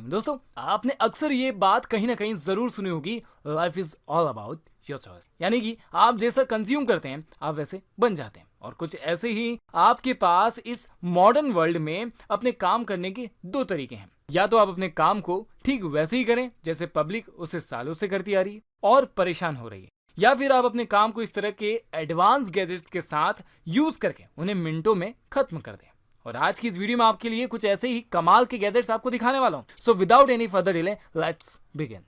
दोस्तों, आपने अक्सर ये बात कहीं ना कहीं जरूर सुनी होगी, life is all about your choice. यानी कि आप जैसा कंज्यूम करते हैं आप वैसे बन जाते हैं। और कुछ ऐसे ही आपके पास इस मॉडर्न वर्ल्ड में अपने काम करने के दो तरीके हैं। या तो आप अपने काम को ठीक वैसे ही करें जैसे पब्लिक उसे सालों से करती आ रही है और परेशान हो रही है, या फिर आप अपने काम को इस तरह के एडवांस गैजेट्स के साथ यूज करके उन्हें मिनटों में खत्म कर दें। और आज की इस वीडियो में आपके लिए कुछ ऐसे ही कमाल के गैजेट्स आपको दिखाने वाला हूं। So without any further delay let's begin.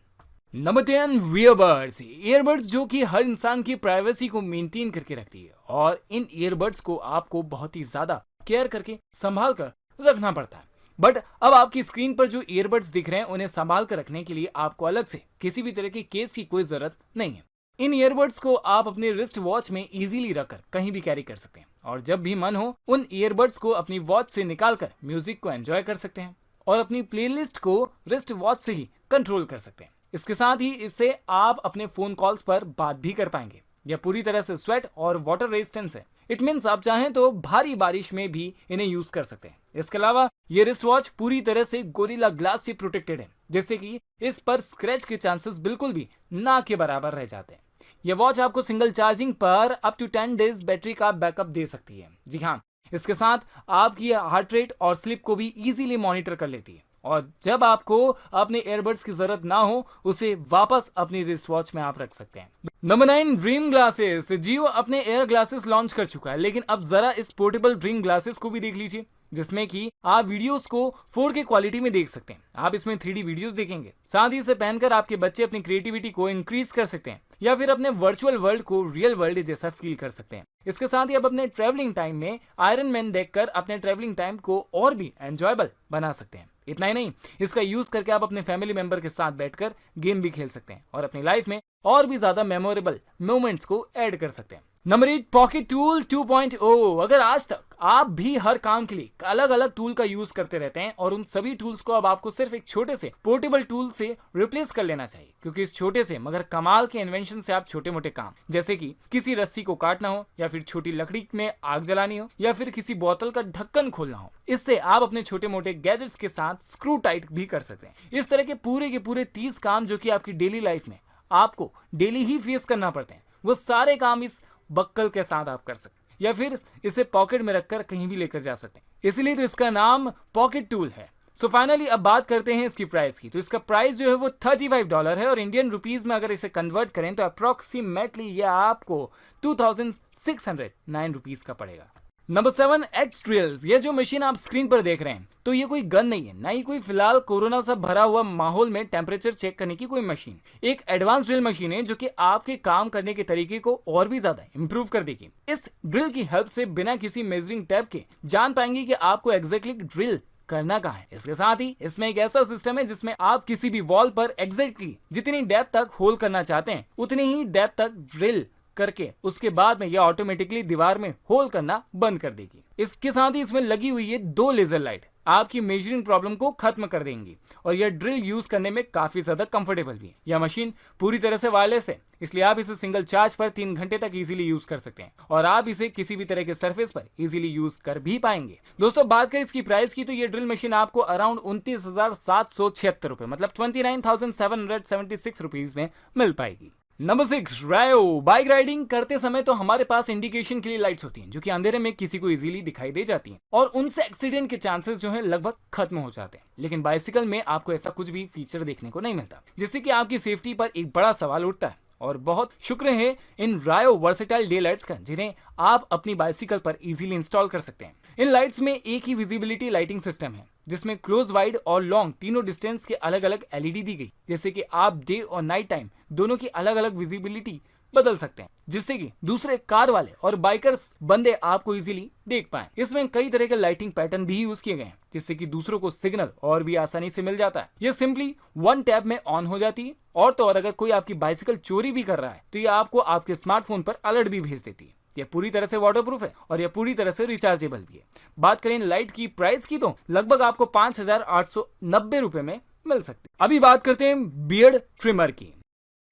Number 10, earbuds. Earbuds जो कि हर इंसान की प्राइवेसी को मेंटेन करके रखती है, और इन ईयरबड्स को आपको बहुत ही ज्यादा केयर करके संभाल कर रखना पड़ता है। बट अब आपकी स्क्रीन पर जो ईयरबड्स दिख रहे हैं उन्हें संभाल कर रखने के लिए आपको अलग से किसी भी तरह के केस की कोई जरूरत नहीं है। इन ईयरबड्स को आप अपने रिस्ट वॉच में इजीली रखकर कहीं भी कैरी कर सकते हैं, और जब भी मन हो उन ईयरबड्स को अपनी वॉच से निकालकर म्यूजिक को एंजॉय कर सकते हैं और अपनी प्लेलिस्ट को रिस्ट वॉच से ही कंट्रोल कर सकते हैं। इसके साथ ही इससे आप अपने फोन कॉल्स पर बात भी कर पाएंगे। यह पूरी तरह से स्वेट और वाटर रेजिस्टेंस है। इट मीन्स आप चाहें तो भारी बारिश में भी इन्हें यूज कर सकते हैं। इसके अलावा ये रिस्ट वॉच पूरी तरह से गोरिल्ला ग्लास से प्रोटेक्टेड है, जिससे कि इस पर स्क्रैच के चांसेस बिल्कुल भी ना के बराबर रह जाते हैं। यह वॉच आपको सिंगल चार्जिंग पर अप टू 10 डेज बैटरी का बैकअप दे सकती है। जी हाँ, इसके साथ आपकी हार्ट रेट और स्लीप को भी इजीली मॉनिटर कर लेती है, और जब आपको अपने एयरबड्स की जरूरत ना हो उसे वापस अपनी रिस्ट वॉच में आप रख सकते हैं। Number 9, dream glasses. जियो अपने एयर ग्लासेस लॉन्च कर चुका है, लेकिन अब जरा इस पोर्टेबल ड्रीम ग्लासेस को भी देख लीजिए, जिसमें कि आप वीडियोस को 4K क्वालिटी में देख सकते हैं। आप इसमें 3D वीडियोस देखेंगे। साथ ही इसे पहनकर आपके बच्चे अपनी क्रिएटिविटी को इंक्रीज कर सकते हैं, या फिर अपने वर्चुअल वर्ल्ड को रियल वर्ल्ड जैसा फील कर सकते हैं। इसके साथ ही आप अपने ट्रैवलिंग टाइम में आयरन मैन देखकर अपने ट्रैवलिंग टाइम को और भी एंजॉयबल बना सकते हैं। इतना ही नहीं, इसका यूज करके आप अपने फैमिली मेंबर के साथ बैठकर गेम भी खेल सकते हैं और अपनी लाइफ में और भी ज्यादा मेमोरेबल मोमेंट्स को ऐड कर सकते हैं। Number 8, pocket tool 2.0। अगर आज तक आप भी हर काम के लिए अलग अलग टूल का यूज करते रहते हैं, और उन सभी टूल्स को अब आपको सिर्फ एक छोटे से पोर्टेबल टूल से रिप्लेस कर लेना चाहिए, क्योंकि इस छोटे से मगर कमाल के इन्वेंशन से आप छोटे मोटे काम जैसे कि किसी रस्सी को काटना हो, या फिर छोटी लकड़ी में आग जलानी हो, या फिर किसी बोतल का ढक्कन खोलना हो, इससे आप अपने छोटे मोटे गैजेट्स के साथ स्क्रू टाइट भी कर सकते हैं। इस तरह के पूरे 30 काम जो कि आपकी डेली लाइफ में आपको डेली ही फेस करना पड़ते हैं, वो सारे काम इस बक्कल के साथ आप कर सकते हैं, या फिर इसे पॉकेट में रखकर कहीं भी लेकर जा सकते हैं। इसलिए तो इसका नाम पॉकेट टूल है। सो फाइनली अब बात करते हैं इसकी प्राइस की। तो इसका प्राइस जो है वो $35 है, और इंडियन रुपीज में अगर इसे कन्वर्ट करें तो अप्रोक्सीमेटली यह आपको 2609 रुपीज का पड़ेगा। Number 7, x drills. ये जो मशीन आप स्क्रीन पर देख रहे हैं, तो ये कोई गन नहीं है, ना ही कोई फिलहाल कोरोना से भरा हुआ माहौल में टेम्परेचर चेक करने की कोई मशीन। एक एडवांस ड्रिल मशीन है जो कि आपके काम करने के तरीके को और भी ज्यादा इंप्रूव कर देगी। इस ड्रिल की हेल्प से बिना किसी मेजरिंग टैप के जान पाएंगे कि आपको एग्जैक्टली ड्रिल करना कहाँ है। इसके साथ ही इसमें एक ऐसा सिस्टम है जिसमें आप किसी भी वॉल पर एग्जैक्टली जितनी डेप्थ तक होल करना चाहते हैं उतनी ही डेप्थ तक ड्रिल करके उसके बाद में यह ऑटोमेटिकली दीवार में होल करना बंद कर देगी। इसके साथ ही इसमें लगी हुई है 2 लेजर लाइट आपकी मेजरिंग प्रॉब्लम को खत्म कर देंगी, और यह ड्रिल यूज करने में काफी ज्यादा कंफर्टेबल भी है। यह मशीन पूरी तरह से वायरलेस है, इसलिए आप इसे सिंगल चार्ज पर 3 घंटे तक इजीली यूज कर सकते हैं, और आप इसे किसी भी तरह के सरफेस पर इजीली यूज कर भी पाएंगे। दोस्तों, बात करें इसकी प्राइस की, तो ये ड्रिल मशीन आपको अराउंड 29,776 रुपए मतलब 29,776 रुपीज में मिल पाएगी। नंबर 6, रायो। बाइक राइडिंग करते समय तो हमारे पास इंडिकेशन के लिए लाइट्स होती हैं, जो कि अंधेरे में किसी को इजीली दिखाई दे जाती हैं, और उनसे एक्सीडेंट के चांसेस जो है लगभग खत्म हो जाते हैं। लेकिन बाइसिकल में आपको ऐसा कुछ भी फीचर देखने को नहीं मिलता, जिससे कि आपकी सेफ्टी पर एक बड़ा सवाल उठता है। और बहुत शुक्र है इन रायो वर्सेटाइल डे लाइट्स का, जिन्हें आप अपनी बाइसिकल पर इजीली इंस्टॉल कर सकते हैं। इन लाइट्स में एक ही विजिबिलिटी लाइटिंग सिस्टम है, जिसमें क्लोज, वाइड और लॉन्ग तीनों डिस्टेंस के अलग अलग एलईडी दी गई, जैसे कि आप डे और नाइट टाइम दोनों की अलग अलग विजिबिलिटी बदल सकते हैं, जिससे कि दूसरे कार वाले और बाइकर्स बंदे आपको इजीली देख पाएं। इसमें कई तरह के लाइटिंग पैटर्न भी यूज किए गए हैं, जिससे कि दूसरों को सिग्नल और भी आसानी से मिल जाता है। यह सिंपली 1 टैप में ऑन हो जाती है, और तो और अगर कोई आपकी बाइसिकल चोरी भी कर रहा है तो यह आपको आपके स्मार्टफोन पर अलर्ट भी भेज देती है। यह पूरी तरह से वाटरप्रूफ है, और यह पूरी तरह से रिचार्जेबल भी है। बात करें लाइट की प्राइस की, तो लगभग आपको 5,890 रुपए में मिल सकती है। अभी बात करते हैं बियर्ड ट्रिमर की।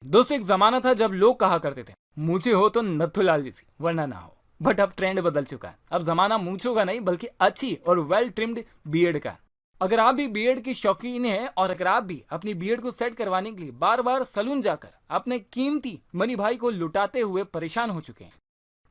दोस्तों, एक जमाना था जब लोग कहा करते थे मूछें हो तो नथुलाल जैसी, वरना ना हो। बट अब ट्रेंड बदल चुका है। अब जमाना मूछों का नहीं बल्कि अच्छी और वेल ट्रिम्ड बियर्ड का। अगर आप भी बियर्ड के शौकीन हैं और अगर आप भी अपनी बियर्ड को सेट करवाने के लिए बार बार सलून जाकर अपने कीमती मनी भाई को लुटाते हुए परेशान हो चुके हैं,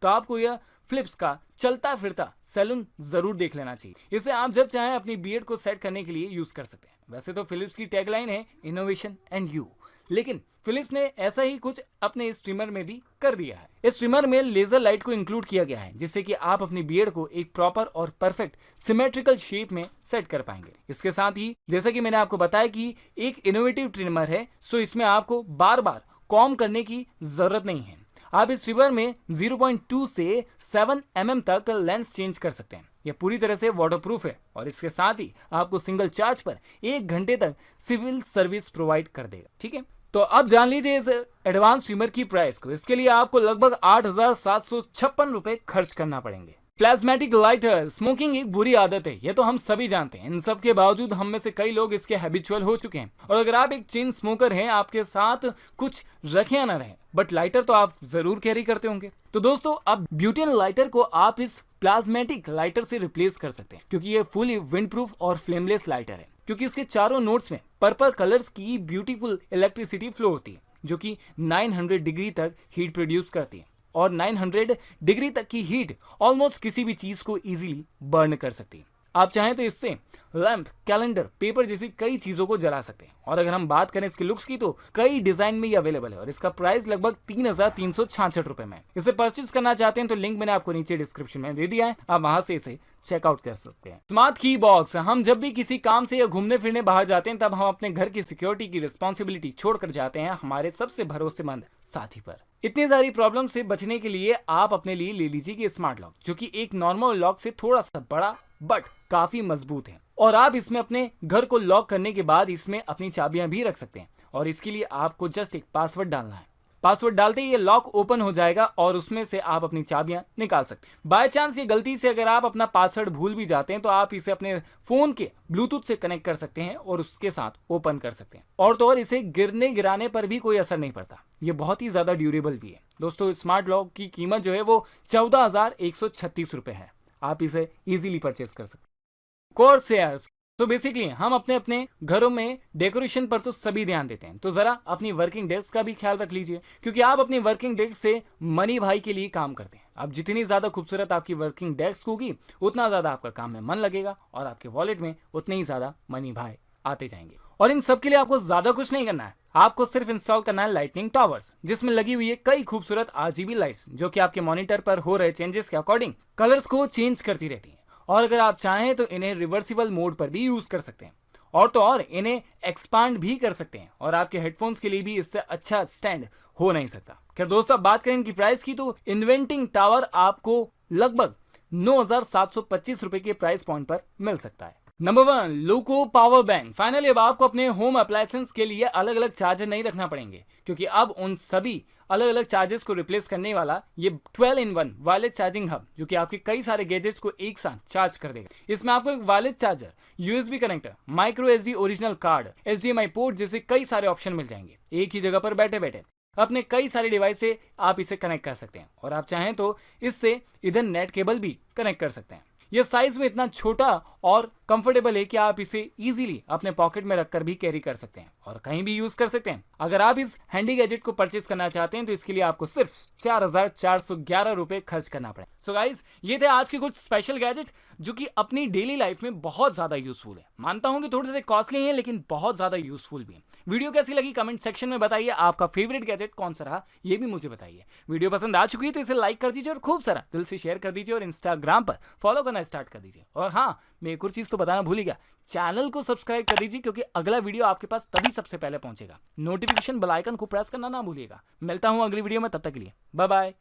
तो आपको यह फिलिप्स का चलता फिरता सैलून जरूर देख लेना चाहिए। इसे आप जब चाहें अपनी बियर्ड को सेट करने के लिए यूज कर सकते हैं। वैसे तो फिलिप्स की टैगलाइन है इनोवेशन एंड यू, लेकिन फिलिप्स ने ऐसा ही कुछ अपने इस ट्रिमर में भी कर दिया है। इस ट्रिमर में लेजर लाइट को इंक्लूड किया गया है, जिससे कि आप अपनी बियर्ड को एक प्रॉपर और परफेक्ट सिमेट्रिकल शेप में सेट कर पाएंगे। इसके साथ ही जैसा कि मैंने आपको बताया कि एक इनोवेटिव ट्रिमर है, सो इसमें आपको बार बार कॉम करने की जरूरत नहीं है। आप इस ट्रिमर में 0.2 से 7 mm तक लेंस चेंज कर सकते हैं। यह पूरी तरह से वाटरप्रूफ है और इसके साथ ही आपको सिंगल चार्ज पर 1 घंटे तक सिविल सर्विस प्रोवाइड कर देगा। ठीक है, तो अब जान लीजिए इस एडवांस ट्रिमर की प्राइस को। इसके लिए आपको लगभग 8,756 रुपए खर्च करना पड़ेंगे। प्लाज्मेटिक लाइटर स्मोकिंग एक बुरी आदत है, यह तो हम सभी जानते हैं। इन सब के बावजूद हम में से कई लोग इसके हैबिचुअल हो चुके हैं। और अगर आप एक चेन स्मोकर हैं, आपके साथ कुछ रखे या ना रहे, बट लाइटर तो आप जरूर कैरी करते होंगे। तो दोस्तों, अब ब्यूटेन लाइटर को आप इस प्लाज्मेटिक लाइटर से रिप्लेस कर सकते हैं, क्योंकि ये फुली विंड प्रूफ और फ्लेमलेस लाइटर है। क्योंकि इसके चारों नोड्स में पर्पल कलर्स की ब्यूटीफुल इलेक्ट्रिसिटी फ्लो होती है, जो कि 900 डिग्री तक हीट प्रोड्यूस करती है। और 900 डिग्री तक की हीट ऑलमोस्ट किसी भी चीज को इजीली बर्न कर सकती है। आप चाहें तो इससे लैंप, कैलेंडर, पेपर जैसी कई चीजों को जला सकते हैं। और अगर हम बात करें इसके लुक्स की, तो कई डिजाइन में ये अवेलेबल है और इसका प्राइस लगभग 3,366 रुपए में। इसे परचेज करना चाहते हैं तो लिंक मैंने आपको नीचे डिस्क्रिप्शन में दे दिया है, आप वहां से इसे चेकआउट कर सकते हैं। स्मार्ट की बॉक्स, हम जब भी किसी काम से या घूमने फिरने बाहर जाते हैं, तब हम अपने घर की सिक्योरिटी की रिस्पॉन्सिबिलिटी छोड़कर जाते हैं हमारे सबसे भरोसेमंद साथी पर। इतनी सारी प्रॉब्लम से बचने के लिए आप अपने लिए ले लीजिए कि स्मार्ट लॉक, जो कि एक नॉर्मल लॉक से थोड़ा सा बड़ा बट काफी मजबूत है। और आप इसमें अपने घर को लॉक करने के बाद इसमें अपनी चाबियां भी रख सकते हैं। और इसके लिए आपको जस्ट एक पासवर्ड डालना है। पासवर्ड डालते ही ये लॉक ओपन हो जाएगा और उसमें से आप अपनी चाबियां निकाल सकते हैं। बाय चांस ये गलती से अगर आप अपना पासवर्ड भूल भी जाते हैं, तो आप इसे अपने फोन के ब्लूटूथ से कनेक्ट कर सकते हैं और उसके साथ ओपन कर सकते हैं। और तो और इसे गिरने गिराने पर भी कोई असर नहीं पड़ता। ये बहुत ही ज्यादा ड्यूरेबल भी है। दोस्तों, स्मार्ट लॉक की कीमत जो है वो 14,136 रुपए है। आप इसे इजीली परचेस कर सकते हैं। कॉर्सेयर, तो बेसिकली हम अपने अपने घरों में डेकोरेशन पर तो सभी ध्यान देते हैं, तो जरा अपनी वर्किंग डेस्क का भी ख्याल रख लीजिए, क्योंकि आप अपनी वर्किंग डेस्क से मनी भाई के लिए काम करते हैं। अब जितनी ज्यादा खूबसूरत आपकी वर्किंग डेस्क होगी, उतना ज्यादा आपका काम में मन लगेगा और आपके वॉलेट में उतने ही ज्यादा मनी भाई आते जाएंगे। और इन सब के लिए आपको ज्यादा कुछ नहीं करना है, आपको सिर्फ इंस्टॉल करना है लाइटनिंग टावर्स, जिसमें लगी हुई है कई खूबसूरत RGB लाइट्स, जो कि आपके मॉनिटर पर हो रहे चेंजेस के अकॉर्डिंग कलर्स को चेंज करती रहती है। और अगर आप चाहें तो इन्हें रिवर्सिबल मोड पर भी यूज कर सकते हैं। और तो और इन्हें एक्सपांड भी कर सकते हैं। और आपके हेडफोन्स के लिए भी इससे अच्छा स्टैंड हो नहीं सकता। खैर दोस्तों, अब बात करें इनकी प्राइस की, तो इन्वेंटिंग टावर आपको लगभग 9,725 रुपए के प्राइस पॉइंट पर मिल सकता है। नंबर 1, लोको पावर बैंक। फाइनली अब आपको अपने होम अप्लायंसेस के लिए अलग अलग चार्जर नहीं रखना पड़ेंगे, क्योंकि अब उन सभी अलग अलग चार्जर्स को रिप्लेस करने वाला ये 12-in-1 वायरलेस चार्जिंग हब, जो कि आपके कई सारे गैजेट्स को एक साथ चार्ज कर देगा। इसमें आपको एक wireless charger, USB connector, micro SD original card, HDMI port जैसे कई सारे ऑप्शन मिल जाएंगे। एक ही जगह पर बैठे बैठे अपने कई सारे डिवाइस से आप इसे कनेक्ट कर सकते हैं। और आप चाहें तो इससे इधर नेट केबल भी कनेक्ट कर सकते हैं। यह साइज में इतना छोटा और कंफर्टेबल है कि आप इसे इजीली अपने पॉकेट में रखकर भी कैरी कर सकते हैं और कहीं भी यूज कर सकते हैं। अगर आप इस हैंडी गैजेट को परचेज करना चाहते हैं, तो इसके लिए आपको सिर्फ 4,411 रुपए खर्च करना पड़ेगा। सो गाइज, ये थे आज के कुछ स्पेशल गैजेट जो कि अपनी डेली लाइफ में बहुत ज्यादा यूजफुल है। मानता हूं कि थोड़े से कॉस्टली हैं, लेकिन बहुत ज्यादा यूजफुल भी है। वीडियो कैसी लगी कमेंट सेक्शन में बताइए। आपका फेवरेट गैजेट कौन सा रहा, ये भी मुझे बताइए। वीडियो पसंद आ चुकी है तो इसे लाइक कर दीजिए और खूब सारा दिल से शेयर कर दीजिए और इंस्टाग्राम पर फॉलो करना स्टार्ट कर दीजिए। और हाँ, मैं एक और चीज तो बताना भूल ही गया, चैनल को सब्सक्राइब कर दीजिए, क्योंकि अगला वीडियो आपके पास तभी सबसे पहले पहुंचेगा। नोटिफिकेशन बेल आइकन को प्रेस करना ना भूलिएगा। मिलता हूं अगली वीडियो में, तब तक के लिए बाय बाय।